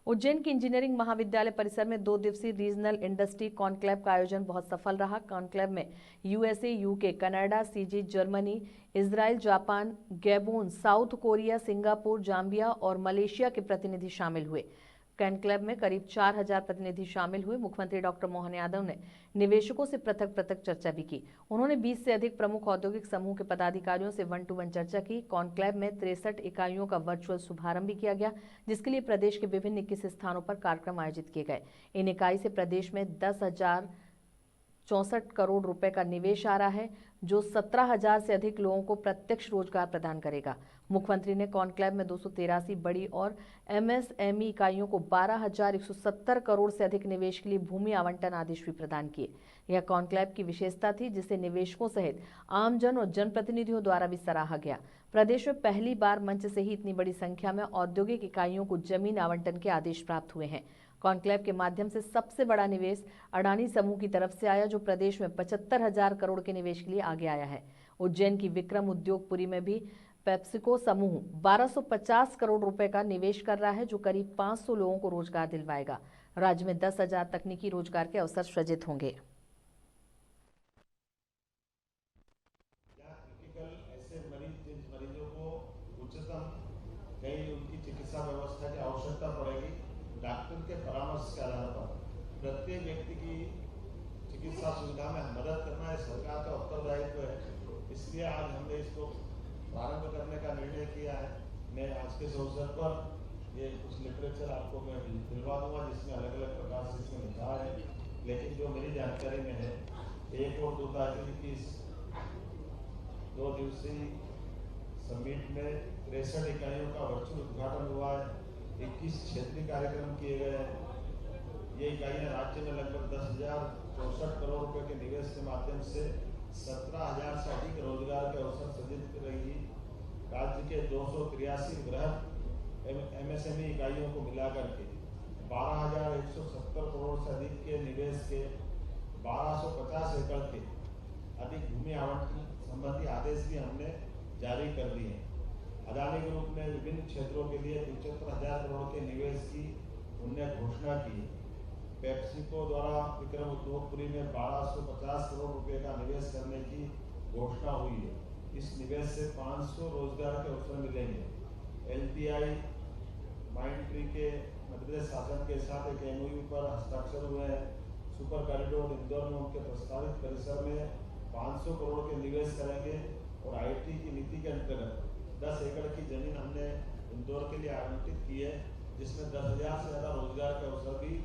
उज्जैन के इंजीनियरिंग महाविद्यालय परिसर में 2 दिवसीय रीजनल इंडस्ट्री कॉन्क्लेव का आयोजन बहुत सफल रहा। कॉन्क्लेव में USA, UK, Canada, CG, Germany, Israel, Japan, Gabon, south Korea, Singapore, Zambia और मलेशिया के प्रतिनिधि शामिल हुए। कॉन्क्लेव में करीब 4000 प्रतिनिधि शामिल हुए। मुख्यमंत्री डॉक्टर मोहन यादव ने निवेशकों से पृथक चर्चा भी की। उन्होंने 20 से अधिक प्रमुख औद्योगिक समूह के पदाधिकारियों से 1-to-1 चर्चा की। कॉन्क्लेव में 63 इकाइयों का वर्चुअल शुभारंभ भी किया गया, जिसके लिए प्रदेश के विभिन्न 21 स्थानों पर कार्यक्रम आयोजित किए गए। इन इकाई से प्रदेश में 10,064 करोड़ रुपए का निवेश आ रहा है, जो 17,000 से अधिक लोगों को प्रत्यक्ष रोजगार प्रदान करेगा। मुख्यमंत्री ने कॉन्क्लेव में 283 बड़ी और एमएसएमई इकाइयों को 12,170 करोड़ से अधिक निवेश के लिए भूमि आवंटन आदेश भी प्रदान किए। यह कॉन्क्लेव की विशेषता थी, जिसे निवेशकों सहित आमजन और जनप्रतिनिधियों द्वारा भी सराहा गया। प्रदेश में पहली बार मंच से ही इतनी बड़ी संख्या में औद्योगिक इकाइयों को जमीन आवंटन के आदेश प्राप्त हुए हैं। कॉन्क्लेव के माध्यम से सबसे बड़ा निवेश अडानी समूह की तरफ से आया, जो प्रदेश में 75,000 करोड़ के निवेश के लिए आगे आया है। उज्जैन की विक्रम उद्योगपुरी में भी पेप्सिको समूह 1250 करोड़ रुपए का निवेश कर रहा है, जो करीब 500 लोगों को रोजगार दिलवाएगा। राज्य में 10,000 तकनीकी रोजगार के अवसर सृजित होंगे। ऐसे मरीजों को उच्चतम कई उनकी चिकित्सा व्यवस्था की आवश्यकता पड़ेगी। डॉक्टर के परामर्श के आधार पर प्रत्येक व्यक्ति की चिकित्सा सुविधा में मदद करना है सरकार का उत्तरदायित्व है। इसलिए आज हमने इसको प्रारंभ करने का निर्णय किया है। मैं आज के इस अवसर पर ये कुछ लिटरेचर आपको मैं दिलवा दूंगा, जिसमें अलग अलग प्रकार से इसमें लिखा है, लेकिन जो मेरी जानकारी में है 1 और 2 तारीख की 2 दिवसीय समिट में 63 इकाइयों का वर्चुअल उद्घाटन हुआ है। 21 क्षेत्रीय कार्यक्रम किए गए हैं। ये इकाइयां राज्य में लगभग 10,064 करोड़ रुपए के निवेश के माध्यम से 17,000 से अधिक रोजगार के अवसर सृजित करेगी। राज्य के 283 बृहद एमएसएमई इकाइयों को मिलाकर के 12,170 करोड़ से अधिक के निवेश के 1250 एकड़ के अधिक भूमि आवंटन संबंधी आदेश भी हमने जारी कर दिए हैं। अडानी ग्रुप ने विभिन्न क्षेत्रों के लिए 75,000 करोड़ के निवेश की उन्होंने घोषणा की। पेप्सिको द्वारा विक्रम उद्योगपुरी में 1250 करोड़ रुपए का निवेश करने की घोषणा हुई है। इस निवेश से 500 रोजगार के अवसर मिलेंगे। एलटीआई माइंडट्री के मध्य प्रदेश शासन के साथ एक एमओयू पर हस्ताक्षर हुए हैं। सुपर कॉरिडोर इंदौर में उनके प्रस्तावित परिसर में 500 करोड़ के निवेश करेंगे और आईटी की नीति के अंतर्गत 10 एकड़ की जमीन हमने इंदौर के लिए आवंटित की है, जिसमें 10,000 से ज्यादा रोजगार के अवसर भी